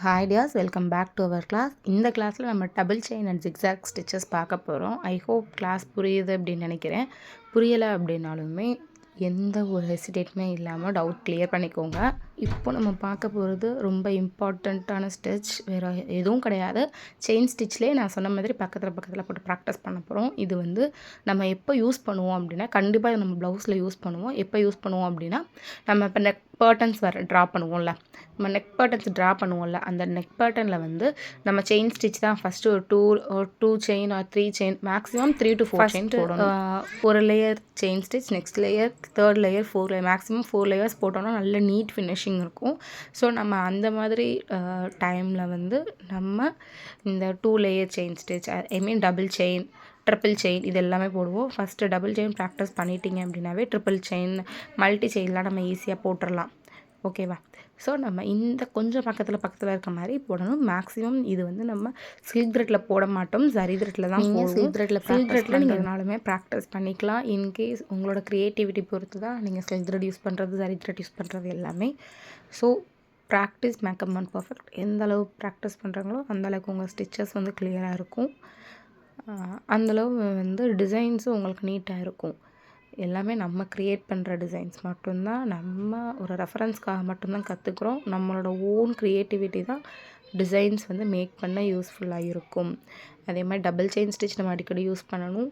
Hi dears, welcome back to our class. இந்த கிளாஸில் நம்ம double chain and zigzag stitches பார்க்க போகிறோம். ஐ ஹோப் கிளாஸ் புரியுது அப்படின்னு நினைக்கிறேன். புரியலை அப்படின்னாலுமே எந்த ஒரு ஹெசிடேட்டுமே இல்லாமல் டவுட் கிளியர் பண்ணிக்கோங்க. இப்போ நம்ம பார்க்க போகிறது ரொம்ப இம்பார்ட்டண்ட்டான ஸ்டிச், வேறு எதுவும் கிடையாது. செயின் ஸ்டிச்லேயே நான் சொன்ன மாதிரி பக்கத்தில் போட்டு ப்ராக்டிஸ் பண்ண போகிறோம். இது வந்து நம்ம எப்போ யூஸ் பண்ணுவோம் அப்படின்னா, கண்டிப்பாக நம்ம ப்ளவுஸில் யூஸ் பண்ணுவோம். எப்போ யூஸ் பண்ணுவோம் அப்படின்னா, நம்ம இப்போ நெக் பேட்டர்ன்ஸ் ட்ரா பண்ணுவோம்ல, நம்ம நெக் பேட்டர்ன்ஸ் ட்ரா பண்ணுவோம்ல, அந்த நெக் பேட்டர்னில் வந்து நம்ம செயின் ஸ்டிச் தான் ஃபஸ்ட்டு ஒரு two chain or 3 chain, maximum 3 to 4 chain போடணும். ஒரு layer chain stitch, next layer, third layer, 4 layer, maximum 4 layers போட்டோம்னா நல்ல நீட் ஃபினிஷிங் இருக்கும். ஸோ நம்ம அந்த மாதிரி டைமில் வந்து நம்ம இந்த 2 லேயர் செயின் ஸ்டிச், ஐ மீன் டபுள் செயின், ட்ரிப்பிள் செயின் இது எல்லாமே போடுவோம். ஃபஸ்ட்டு டபுள் செயின் ப்ராக்டிஸ் பண்ணிட்டீங்க அப்படின்னாவே ட்ரிப்பிள் செயின், மல்டி செயின்லாம் நம்ம ஈஸியாக போட்டுடலாம். ஓகேவா? ஸோ நம்ம இந்த கொஞ்சம் பக்கத்தில் இருக்க மாதிரி போடணும். மேக்ஸிமம் இது வந்து நம்ம சில்க் த்ரெட்டில் போட மாட்டோம், ஜரி த்ரெட்டில் தான் போடுவோம். சில்க் த்ரெட்டில் நீங்கள் எதுனாலுமே ப்ராக்டிஸ் பண்ணிக்கலாம். இன்கேஸ் உங்களோட க்ரியேட்டிவிட்டி பொறுத்து தான் நீங்கள் சில்க் த்ரெட் யூஸ் பண்ணுறது, ஜரி த்ரெட் யூஸ் பண்ணுறது எல்லாமே. So practice makeup man perfect. எந்த அளவு ப்ராக்டிஸ் பண்ணுறாங்களோ அந்தளவுக்கு உங்கள் ஸ்டிச்சஸ் வந்து கிளியராக இருக்கும். அந்தளவு வந்து டிசைன்ஸும் உங்களுக்கு நீட்டாக இருக்கும். எல்லாமே நம்ம க்ரியேட் பண்ணுற டிசைன்ஸ் மட்டும்தான், நம்ம ஒரு ரெஃபரன்ஸ்க்காக மட்டும்தான் கற்றுக்குறோம். நம்மளோட ஓன் க்ரியேட்டிவிட்டி தான் டிசைன்ஸ் வந்து மேக் பண்ண யூஸ்ஃபுல்லாக இருக்கும். அதே மாதிரி டபுள் செயின் ஸ்டிச் நம்ம அடிக்கடி யூஸ் பண்ணணும்.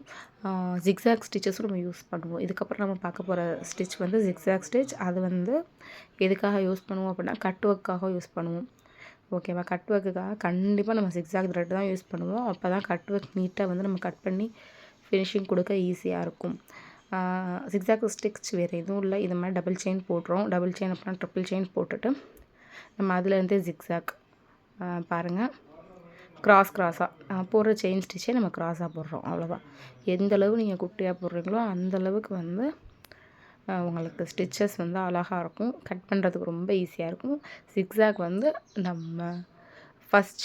ஜிக்ஸாக் ஸ்டிச்சஸும் நம்ம யூஸ் பண்ணுவோம். இதுக்கப்புறம் நம்ம பார்க்க போகிற ஸ்டிச் வந்து ஜிக்ஸாக் ஸ்டிச். அது வந்து எதுக்காக யூஸ் பண்ணுவோம் அப்படின்னா, கட் ஒர்க்காக யூஸ் பண்ணுவோம். ஓகேவா? கட் ஒர்க்குக்காக கண்டிப்பாக நம்ம ஜிக்ஸாக் த்ரெட் தான் யூஸ் பண்ணுவோம். அப்போ தான் கட் ஒர்க் நீட்டாக வந்து நம்ம கட் பண்ணி ஃபினிஷிங் கொடுக்க ஈஸியாக இருக்கும். ஜிக்ஸாக் ஸ்டிச் வேறு எதுவும் இல்லை, இது மாதிரி டபுள் செயின் போடுறோம். டபுள் செயின் அப்புறம் ட்ரிப்பிள் செயின் போட்டுட்டு நம்ம அதுலேருந்தே ஜிக்ஸாக் பாருங்கள், க்ராஸாக போடுற செயின் ஸ்டிச்சே நம்ம க்ராஸாக போடுறோம். அவ்வளோதான். எந்தளவு நீங்கள் குட்டியாக போடுறீங்களோ அந்தளவுக்கு வந்து உங்களுக்கு ஸ்டிச்சஸ் வந்து அழகாக இருக்கும். கட் பண்ணுறதுக்கு ரொம்ப ஈஸியாக இருக்கும். ஜிக்ஸாக் வந்து நம்ம ஃபஸ்ட்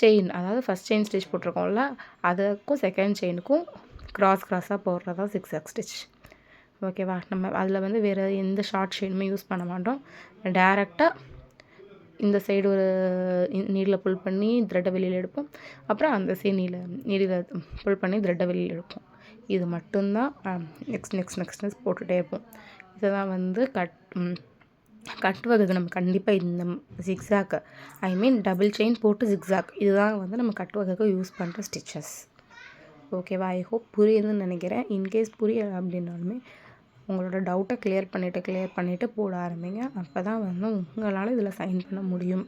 செயின் ஸ்டிச் போட்டிருக்கோம்ல, அதுக்கும் செகண்ட் செயினுக்கும் க்ராஸாக போடுறது தான் ஜிக்ஸாக் ஸ்டிச். ஓகேவா? நம்ம அதில் வந்து வேறு எந்த ஷார்ட் செயினுமே யூஸ் பண்ண மாட்டோம். டைரெக்டாக இந்த சைடு ஒரு நீடில் புல் பண்ணி த்ரெட்டை வெளியில் எடுப்போம். அப்புறம் அந்த சைடு நீடில் புல் பண்ணி த்ரெட்டை வெளியில் எடுப்போம். இது மட்டும்தான். நெக்ஸ்ட் போட்டுகிட்டே இருப்போம். இதுதான் வந்து கட் வர்க்கு நம்ம கண்டிப்பாக இந்த ஜிக்ஸாக், ஐ மீன் டபுள் செயின் போட்டு ஜிக்ஸாக், இதுதான் வந்து நம்ம கட் வர்க்குக்கு யூஸ் பண்ணுற ஸ்டிச்சஸ். ஓகேவா? ஐ ஹோப் புரியுதுன்னு நினைக்கிறேன். இன்கேஸ் புரியலை அப்படின்னாலுமே உங்களோட டவுட்டை கிளியர் பண்ணிவிட்டு போட ஆரம்பிங்க. அப்போ தான் வந்து உங்களால் இதில் சைன் பண்ண முடியும்.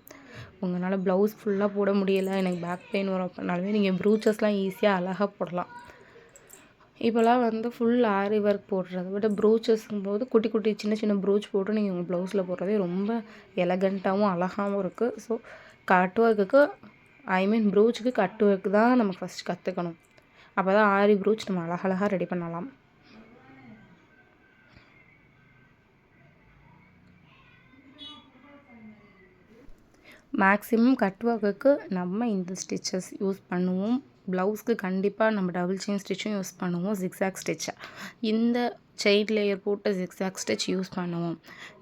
உங்களால் ப்ளவுஸ் ஃபுல்லாக போட முடியலை, எனக்கு பேக் பெயின் வரும் அப்படின்னாலுமே நீங்கள் ப்ரூச்சஸ்லாம் ஈஸியாக அழகாக போடலாம். இப்போலாம் வந்து ஃபுல் ஆரி ஒர்க் போடுறத விட ப்ரூச்சஸ்ங்கும் போது குட்டி சின்ன ப்ரூச் போட்டு நீங்கள் உங்கள் ப்ளவுஸில் போடுறதே ரொம்ப எலகண்ட்டாகவும் அழகாகவும் இருக்குது. ஸோ கட் ஒர்க்குக்கு, ஐ மீன் ப்ரூச்சுக்கு கட் ஒர்க் தான் நம்ம ஃபஸ்ட் கற்றுக்கணும். அப்போ தான் ஆரி ப்ரூச் நம்ம அழகழகாக ரெடி பண்ணலாம். மேக்ஸிமம் கட் ஒர்க்குக்கு நம்ம இந்த ஸ்டிச்சஸ் யூஸ் பண்ணுவோம். ப்ளவுஸ்க்கு கண்டிப்பாக நம்ம டபுள் செயின் ஸ்டிச்சும் யூஸ் பண்ணுவோம். ஜிக்ஸாக் ஸ்டிச்சை இந்த செயின் லேயர் போட்டு ஜிக்ஸாக் ஸ்டிச் யூஸ் பண்ணுவோம்.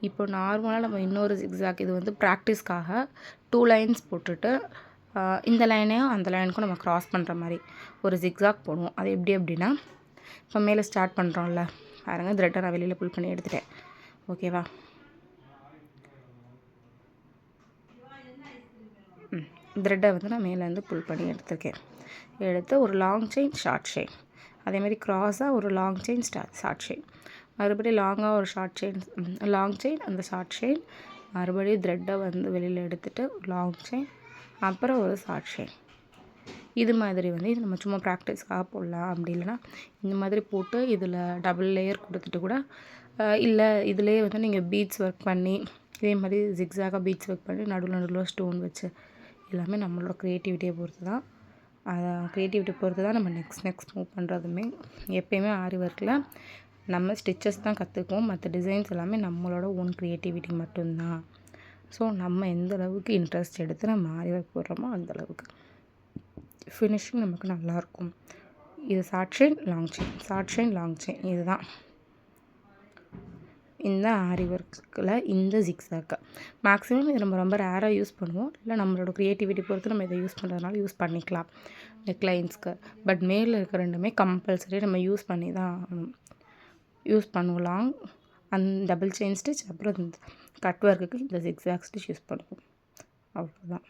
இப்போ நார்மலாக நம்ம இன்னொரு ஜிக்ஸாக், இது வந்து ப்ராக்டிஸ்க்காக 2 லைன்ஸ் போட்டுட்டு இந்த லைனையும் அந்த லைனுக்கும் நம்ம க்ராஸ் பண்ணுற மாதிரி ஒரு ஜிக்ஸாக் போடுவோம். அது எப்படி அப்படின்னா, இப்போ மேலே ஸ்டார்ட் பண்ணுறோம்ல பாருங்கள், த்ரெட்டை நான் வெளியில் புல் பண்ணி எடுத்துட்டேன். ஓகேவா? த்ரெட்டை வந்து நான் மேலேருந்து புல் பண்ணி எடுத்து ஒரு லாங் செயின், ஷார்ட் செயின், அதேமாதிரி க்ராஸாக ஒரு லாங் செயின், ஷார்ட் செயின், மறுபடியும் லாங்காக ஒரு ஷார்ட் செயின், லாங் செயின், அந்த ஷார்ட் செயின், மறுபடியும் த்ரெட்டை வந்து வெளியில் எடுத்துகிட்டு லாங் செயின், அப்புறம் ஒரு ஷார்ட் செயின். இது மாதிரி வந்து இது நம்ம சும்மா ப்ராக்டிஸ்க்காக போடலாம். அப்படி இல்லைனா இந்த மாதிரி போட்டு இதில் டபுள் லேயர் கொடுத்துட்டு கூட, இல்லை இதிலே வந்து நீங்கள் பீட்ஸ் ஒர்க் பண்ணி, இதே மாதிரி ஜிக்ஸாகாக பீட்ஸ் ஒர்க் பண்ணி நடுவில் ஸ்டோன் வச்சு, எல்லாமே நம்மளோட க்ரியேட்டிவிட்டியை பொறுத்து தான் நம்ம நெக்ஸ்ட் மூவ் பண்ணுறதுமே. எப்போயுமே ஆரி ஒர்க்கில் நம்ம ஸ்டிச்சஸ் தான் கற்றுக்குவோம், மற்ற டிசைன்ஸ் எல்லாமே நம்மளோட ஓன் க்ரியேட்டிவிட்டி மட்டும்தான். ஸோ நம்ம எந்த அளவுக்கு இன்ட்ரெஸ்ட் எடுத்து நம்ம ஆரி ஒர்க் போடுறோமோ அந்தளவுக்கு ஃபினிஷிங் நமக்கு நல்லாயிருக்கும். இது short chain, long chain, short chain, long chain, இதுதான். இந்த ஆரி ஒர்க்கில் இந்த ஜிக்ஸாக்கு மேக்ஸிமம் இது நம்ம ரொம்ப ரேராக யூஸ் பண்ணுவோம், இல்லை நம்மளோட க்ரியேட்டிவிட்டி பொறுத்து நம்ம இதை யூஸ் பண்ணுறதுனால யூஸ் பண்ணிக்கலாம் நெக்லைன்ஸ்க்கு. பட் மேலில் இருக்க ரெண்டுமே கம்பல்சரி நம்ம யூஸ் பண்ணி தான் யூஸ் பண்ணுவோம். டபுள் செயின் ஸ்டிச், அப்புறம் இந்த கட் ஒர்க்குக்கு இந்த ஜிக்ஸாக் ஸ்டிச் யூஸ் பண்ணுவோம். அவ்வளோதான்.